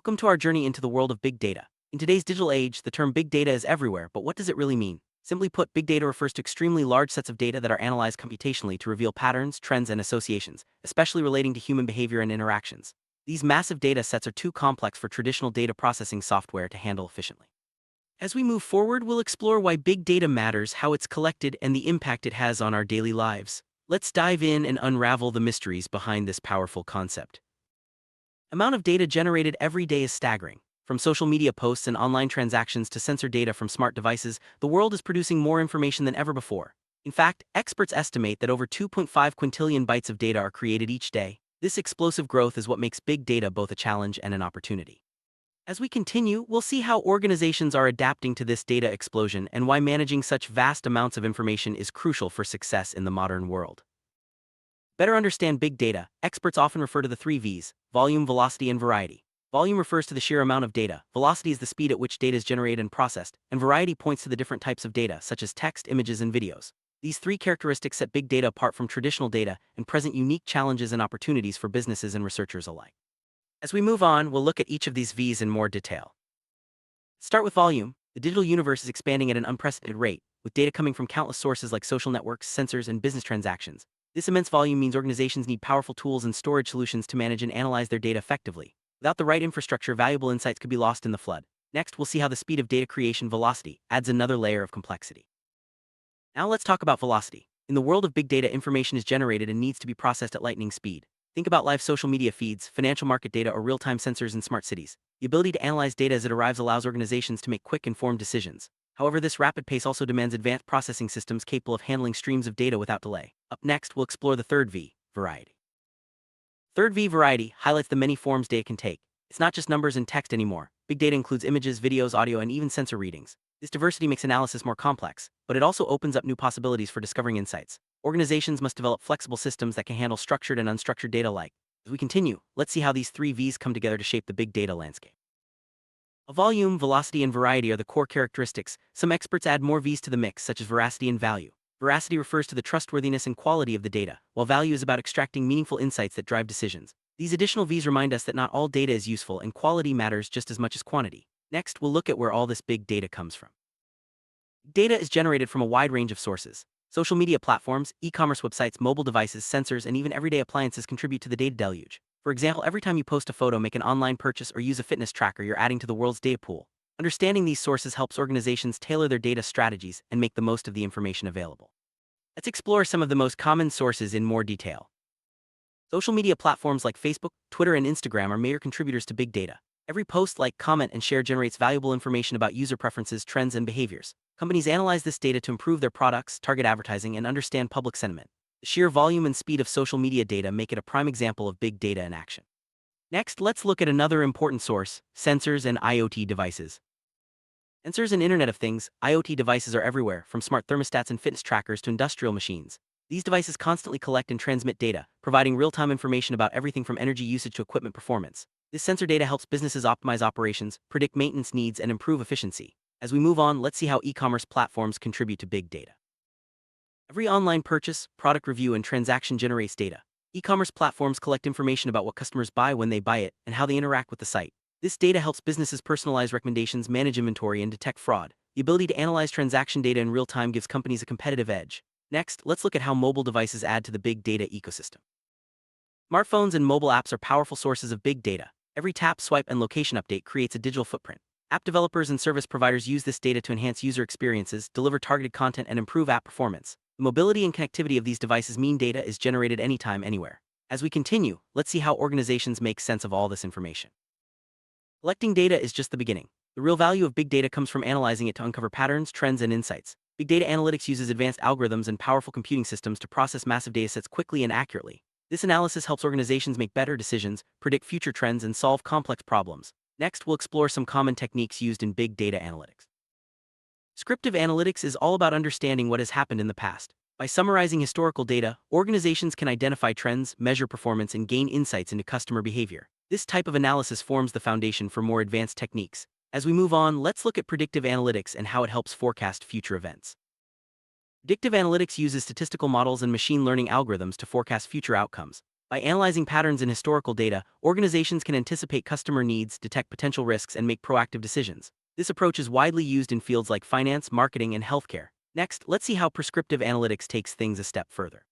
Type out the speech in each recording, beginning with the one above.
Welcome to our journey into the world of big data. In today's digital age, the term big data is everywhere, but what does it really mean? Simply put, big data refers to extremely large sets of data that are analyzed computationally to reveal patterns, trends, and associations, especially relating to human behavior and interactions. These massive data sets are too complex for traditional data processing software to handle efficiently. As we move forward, we'll explore why big data matters, how it's collected, and the impact it has on our daily lives. Let's dive in and unravel the mysteries behind this powerful concept. Amount of data generated every day is staggering. From social media posts and online transactions to sensor data from smart devices, the world is producing more information than ever before. In fact, experts estimate that over 2.5 quintillion bytes of data are created each day. This explosive growth is what makes big data both a challenge and an opportunity. As we continue, we'll see how organizations are adapting to this data explosion and why managing such vast amounts of information is crucial for success in the modern world. Better understand big data, experts often refer to the three V's: volume, velocity, and variety. Volume refers to the sheer amount of data, velocity is the speed at which data is generated and processed, and variety points to the different types of data, such as text, images, and videos. These three characteristics set big data apart from traditional data and present unique challenges and opportunities for businesses and researchers alike. As we move on, we'll look at each of these V's in more detail. Start with volume. The digital universe is expanding at an unprecedented rate, with data coming from countless sources like social networks, sensors, and business transactions. This immense volume means organizations need powerful tools and storage solutions to manage and analyze their data effectively. Without the right infrastructure, valuable insights could be lost in the flood. Next, we'll see how the speed of data creation, velocity, adds another layer of complexity. Now let's talk about velocity. In the world of big data, information is generated and needs to be processed at lightning speed. Think about live social media feeds, financial market data, or real-time sensors in smart cities. The ability to analyze data as it arrives allows organizations to make quick, informed decisions. However, this rapid pace also demands advanced processing systems capable of handling streams of data without delay. Up next, we'll explore the third V, variety. Third V, variety, highlights the many forms data can take. It's not just numbers and text anymore. Big data includes images, videos, audio, and even sensor readings. This diversity makes analysis more complex, but it also opens up new possibilities for discovering insights. Organizations must develop flexible systems that can handle structured and unstructured data alike. As we continue, let's see how these three V's come together to shape the big data landscape. Volume, velocity, and variety are the core characteristics. Some experts add more V's to the mix, such as veracity and value. Veracity refers to the trustworthiness and quality of the data, while value is about extracting meaningful insights that drive decisions. These additional V's remind us that not all data is useful and quality matters just as much as quantity. Next, we'll look at where all this big data comes from. Data is generated from a wide range of sources. Social media platforms, e-commerce websites, mobile devices, sensors, and even everyday appliances contribute to the data deluge. For example, every time you post a photo, make an online purchase, or use a fitness tracker, you're adding to the world's data pool. Understanding these sources helps organizations tailor their data strategies and make the most of the information available. Let's explore some of the most common sources in more detail. Social media platforms like Facebook, Twitter, and Instagram are major contributors to big data. Every post, like, comment, and share generates valuable information about user preferences, trends, and behaviors. Companies analyze this data to improve their products, target advertising, and understand public sentiment. The sheer volume and speed of social media data make it a prime example of big data in action. Next, let's look at another important source: sensors and IoT devices. Sensors and Internet of Things, IoT devices are everywhere, from smart thermostats and fitness trackers to industrial machines. These devices constantly collect and transmit data, providing real-time information about everything from energy usage to equipment performance. This sensor data helps businesses optimize operations, predict maintenance needs, and improve efficiency. As we move on, let's see how e-commerce platforms contribute to big data. Every online purchase, product review, and transaction generates data. E-commerce platforms collect information about what customers buy, when they buy it, and how they interact with the site. This data helps businesses personalize recommendations, manage inventory, and detect fraud. The ability to analyze transaction data in real time gives companies a competitive edge. Next, let's look at how mobile devices add to the big data ecosystem. Smartphones and mobile apps are powerful sources of big data. Every tap, swipe, and location update creates a digital footprint. App developers and service providers use this data to enhance user experiences, deliver targeted content, and improve app performance. The mobility and connectivity of these devices mean data is generated anytime, anywhere. As we continue, let's see how organizations make sense of all this information. Collecting data is just the beginning. The real value of big data comes from analyzing it to uncover patterns, trends, and insights. Big data analytics uses advanced algorithms and powerful computing systems to process massive datasets quickly and accurately. This analysis helps organizations make better decisions, predict future trends, and solve complex problems. Next, we'll explore some common techniques used in big data analytics. Descriptive analytics is all about understanding what has happened in the past. By summarizing historical data, organizations can identify trends, measure performance, and gain insights into customer behavior. This type of analysis forms the foundation for more advanced techniques. As we move on, let's look at predictive analytics and how it helps forecast future events. Predictive analytics uses statistical models and machine learning algorithms to forecast future outcomes. By analyzing patterns in historical data, organizations can anticipate customer needs, detect potential risks, and make proactive decisions. This approach is widely used in fields like finance, marketing, and healthcare. Next, let's see how prescriptive analytics takes things a step further.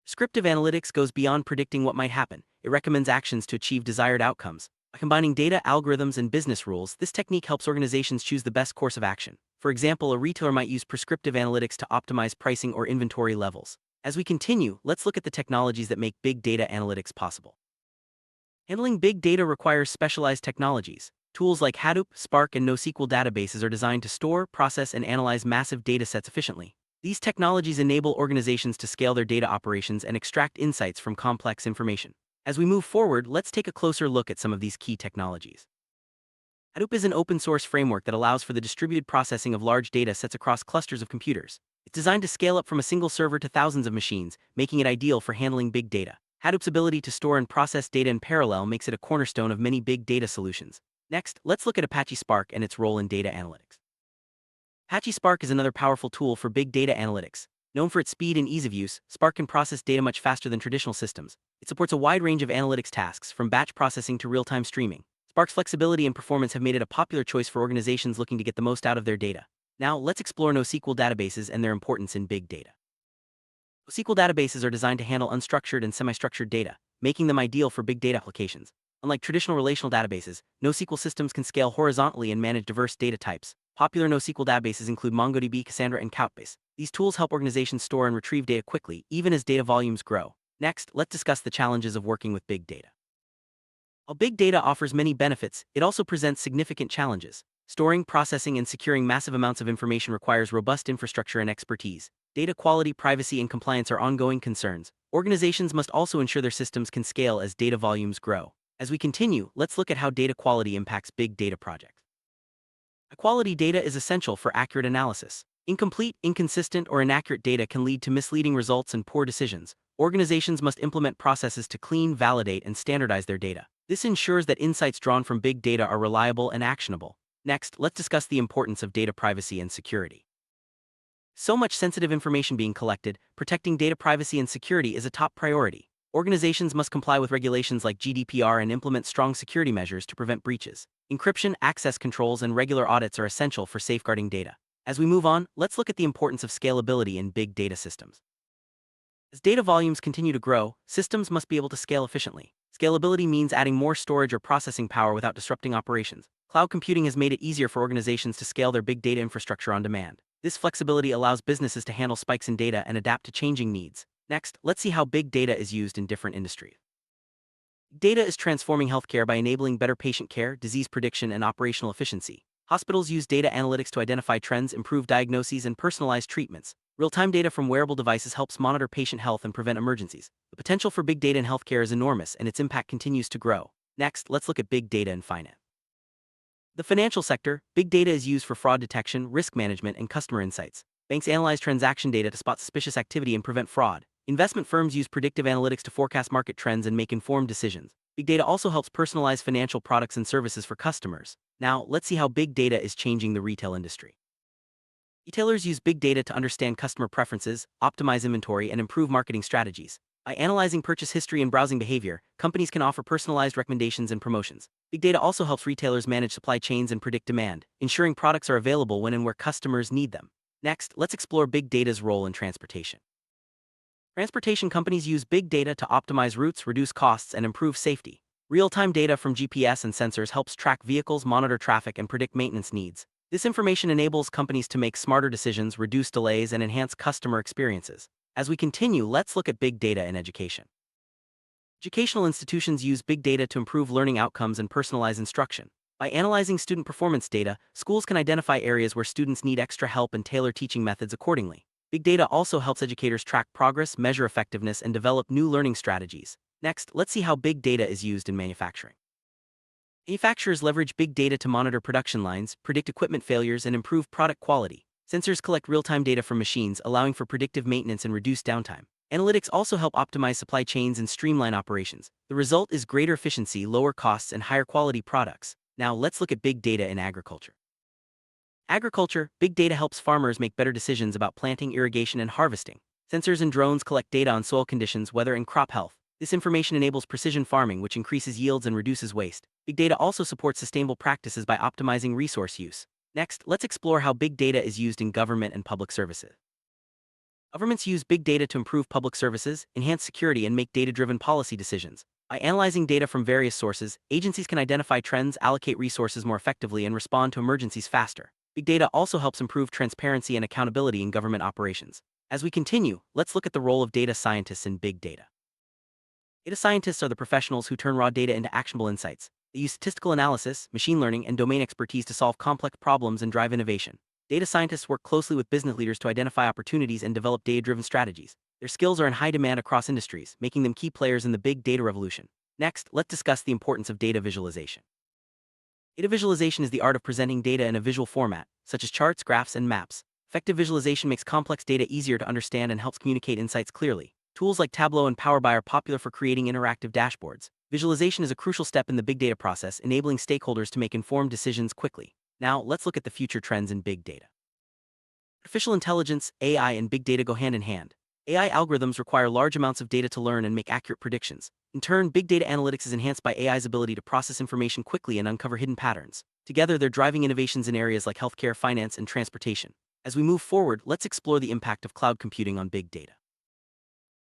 Prescriptive analytics goes beyond predicting what might happen. It recommends actions to achieve desired outcomes. By combining data, algorithms, and business rules, this technique helps organizations choose the best course of action. For example, a retailer might use prescriptive analytics to optimize pricing or inventory levels. As we continue, let's look at the technologies that make big data analytics possible. Handling big data requires specialized technologies. Tools like Hadoop, Spark, and NoSQL databases are designed to store, process, and analyze massive datasets efficiently. These technologies enable organizations to scale their data operations and extract insights from complex information. As we move forward, let's take a closer look at some of these key technologies. Hadoop is an open-source framework that allows for the distributed processing of large data sets across clusters of computers. It's designed to scale up from a single server to thousands of machines, making it ideal for handling big data. Hadoop's ability to store and process data in parallel makes it a cornerstone of many big data solutions. Next, let's look at Apache Spark and its role in data analytics. Apache Spark is another powerful tool for big data analytics. Known for its speed and ease of use, Spark can process data much faster than traditional systems. It supports a wide range of analytics tasks, from batch processing to real-time streaming. Spark's flexibility and performance have made it a popular choice for organizations looking to get the most out of their data. Now, let's explore NoSQL databases and their importance in big data. NoSQL databases are designed to handle unstructured and semi-structured data, making them ideal for big data applications. Unlike traditional relational databases, NoSQL systems can scale horizontally and manage diverse data types. Popular NoSQL databases include MongoDB, Cassandra, and Couchbase. These tools help organizations store and retrieve data quickly, even as data volumes grow. Next, let's discuss the challenges of working with big data. While big data offers many benefits, it also presents significant challenges. Storing, processing, and securing massive amounts of information requires robust infrastructure and expertise. Data quality, privacy, and compliance are ongoing concerns. Organizations must also ensure their systems can scale as data volumes grow. As we continue, let's look at how data quality impacts big data projects. High-quality data is essential for accurate analysis. Incomplete, inconsistent, or inaccurate data can lead to misleading results and poor decisions. Organizations must implement processes to clean, validate, and standardize their data. This ensures that insights drawn from big data are reliable and actionable. Next, let's discuss the importance of data privacy and security. So much sensitive information being collected, protecting data privacy and security is a top priority. Organizations must comply with regulations like GDPR and implement strong security measures to prevent breaches. Encryption, access controls, and regular audits are essential for safeguarding data. As we move on, let's look at the importance of scalability in big data systems. As data volumes continue to grow, systems must be able to scale efficiently. Scalability means adding more storage or processing power without disrupting operations. Cloud computing has made it easier for organizations to scale their big data infrastructure on demand. This flexibility allows businesses to handle spikes in data and adapt to changing needs. Next, let's see how big data is used in different industries. Data is transforming healthcare by enabling better patient care, disease prediction, and operational efficiency. Hospitals use data analytics to identify trends, improve diagnoses, and personalize treatments. Real-time data from wearable devices helps monitor patient health and prevent emergencies. The potential for big data in healthcare is enormous, and its impact continues to grow. Next, let's look at big data in finance. The financial sector, big data is used for fraud detection, risk management, and customer insights. Banks analyze transaction data to spot suspicious activity and prevent fraud. Investment firms use predictive analytics to forecast market trends and make informed decisions. Big data also helps personalize financial products and services for customers. Now, let's see how big data is changing the retail industry. Retailers use big data to understand customer preferences, optimize inventory, and improve marketing strategies. By analyzing purchase history and browsing behavior, companies can offer personalized recommendations and promotions. Big data also helps retailers manage supply chains and predict demand, ensuring products are available when and where customers need them. Next, let's explore big data's role in transportation. Transportation companies use big data to optimize routes, reduce costs, and improve safety. Real-time data from GPS and sensors helps track vehicles, monitor traffic, and predict maintenance needs. This information enables companies to make smarter decisions, reduce delays, and enhance customer experiences. As we continue, let's look at big data in education. Educational institutions use big data to improve learning outcomes and personalize instruction. By analyzing student performance data, schools can identify areas where students need extra help and tailor teaching methods accordingly. Big data also helps educators track progress, measure effectiveness, and develop new learning strategies. Next, let's see how big data is used in manufacturing. Manufacturers leverage big data to monitor production lines, predict equipment failures, and improve product quality. Sensors collect real-time data from machines, allowing for predictive maintenance and reduced downtime. Analytics also help optimize supply chains and streamline operations. The result is greater efficiency, lower costs, and higher quality products. Now, let's look at big data in agriculture. Agriculture, big data helps farmers make better decisions about planting, irrigation, and harvesting. Sensors and drones collect data on soil conditions, weather, and crop health. This information enables precision farming, which increases yields and reduces waste. Big data also supports sustainable practices by optimizing resource use. Next, let's explore how big data is used in government and public services. Governments use big data to improve public services, enhance security, and make data-driven policy decisions. By analyzing data from various sources, agencies can identify trends, allocate resources more effectively, and respond to emergencies faster. Big data also helps improve transparency and accountability in government operations. As we continue, let's look at the role of data scientists in big data. Data scientists are the professionals who turn raw data into actionable insights. They use statistical analysis, machine learning, and domain expertise to solve complex problems and drive innovation. Data scientists work closely with business leaders to identify opportunities and develop data-driven strategies. Their skills are in high demand across industries, making them key players in the big data revolution. Next, let's discuss the importance of data visualization. Data visualization is the art of presenting data in a visual format, such as charts, graphs, and maps. Effective visualization makes complex data easier to understand and helps communicate insights clearly. Tools like Tableau and Power BI are popular for creating interactive dashboards. Visualization is a crucial step in the big data process, enabling stakeholders to make informed decisions quickly. Now, let's look at the future trends in big data. Artificial intelligence, AI, and big data go hand in hand. AI algorithms require large amounts of data to learn and make accurate predictions. In turn, big data analytics is enhanced by AI's ability to process information quickly and uncover hidden patterns. Together, they're driving innovations in areas like healthcare, finance, and transportation. As we move forward, let's explore the impact of cloud computing on big data.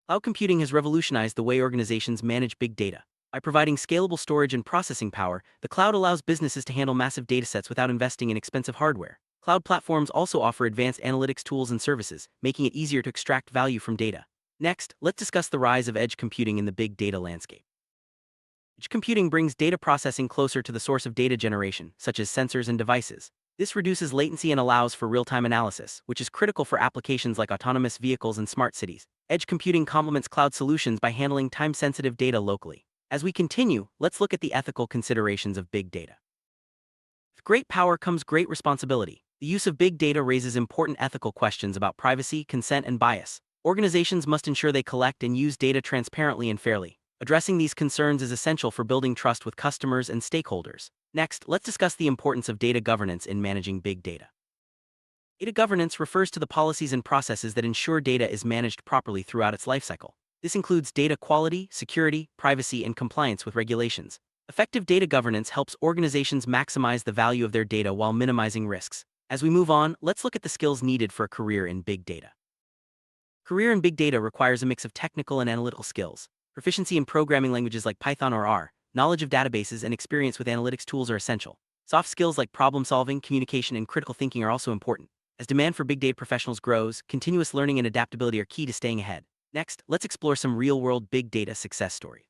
Cloud computing has revolutionized the way organizations manage big data. By providing scalable storage and processing power, the cloud allows businesses to handle massive datasets without investing in expensive hardware. Cloud platforms also offer advanced analytics tools and services, making it easier to extract value from data. Next, let's discuss the rise of edge computing in the big data landscape. Edge computing brings data processing closer to the source of data generation, such as sensors and devices. This reduces latency and allows for real-time analysis, which is critical for applications like autonomous vehicles and smart cities. Edge computing complements cloud solutions by handling time-sensitive data locally. As we continue, let's look at the ethical considerations of big data. With great power comes great responsibility. The use of big data raises important ethical questions about privacy, consent, and bias. Organizations must ensure they collect and use data transparently and fairly. Addressing these concerns is essential for building trust with customers and stakeholders. Next, let's discuss the importance of data governance in managing big data. Data governance refers to the policies and processes that ensure data is managed properly throughout its lifecycle. This includes data quality, security, privacy, and compliance with regulations. Effective data governance helps organizations maximize the value of their data while minimizing risks. As we move on, let's look at the skills needed for a career in big data. Career in big data requires a mix of technical and analytical skills. Proficiency in programming languages like Python or R, knowledge of databases, and experience with analytics tools are essential. Soft skills like problem-solving, communication, and critical thinking are also important. As demand for big data professionals grows, continuous learning and adaptability are key to staying ahead. Next, let's explore some real-world big data success stories.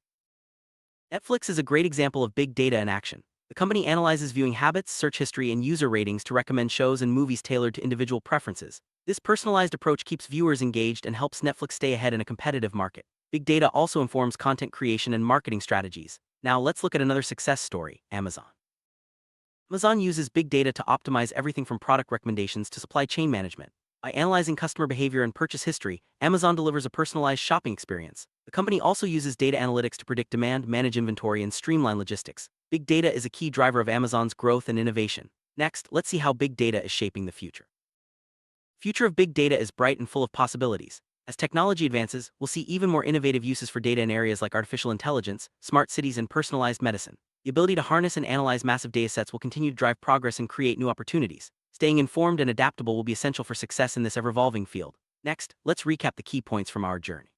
Netflix is a great example of big data in action. The company analyzes viewing habits, search history, and user ratings to recommend shows and movies tailored to individual preferences. This personalized approach keeps viewers engaged and helps Netflix stay ahead in a competitive market. Big data also informs content creation and marketing strategies. Now let's look at another success story, Amazon. Amazon uses big data to optimize everything from product recommendations to supply chain management. By analyzing customer behavior and purchase history, Amazon delivers a personalized shopping experience. The company also uses data analytics to predict demand, manage inventory, and streamline logistics. Big data is a key driver of Amazon's growth and innovation. Next, let's see how big data is shaping the future. The future of big data is bright and full of possibilities. As technology advances, we'll see even more innovative uses for data in areas like artificial intelligence, smart cities, and personalized medicine. The ability to harness and analyze massive datasets will continue to drive progress and create new opportunities. Staying informed and adaptable will be essential for success in this ever-evolving field. Next, let's recap the key points from our journey.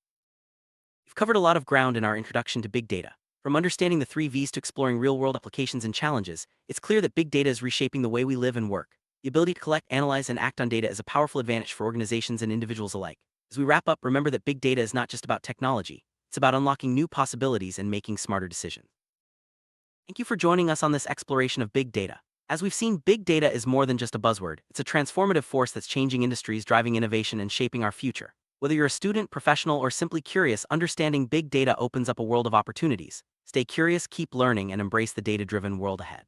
We've covered a lot of ground in our introduction to big data. From understanding the 3 V's to exploring real-world applications and challenges, it's clear that big data is reshaping the way we live and work. The ability to collect, analyze, and act on data is a powerful advantage for organizations and individuals alike. As we wrap up, remember that big data is not just about technology. It's about unlocking new possibilities and making smarter decisions. Thank you for joining us on this exploration of big data. As we've seen, big data is more than just a buzzword. It's a transformative force that's changing industries, driving innovation, and shaping our future. Whether you're a student, professional, or simply curious, understanding big data opens up a world of opportunities. Stay curious, keep learning, and embrace the data-driven world ahead.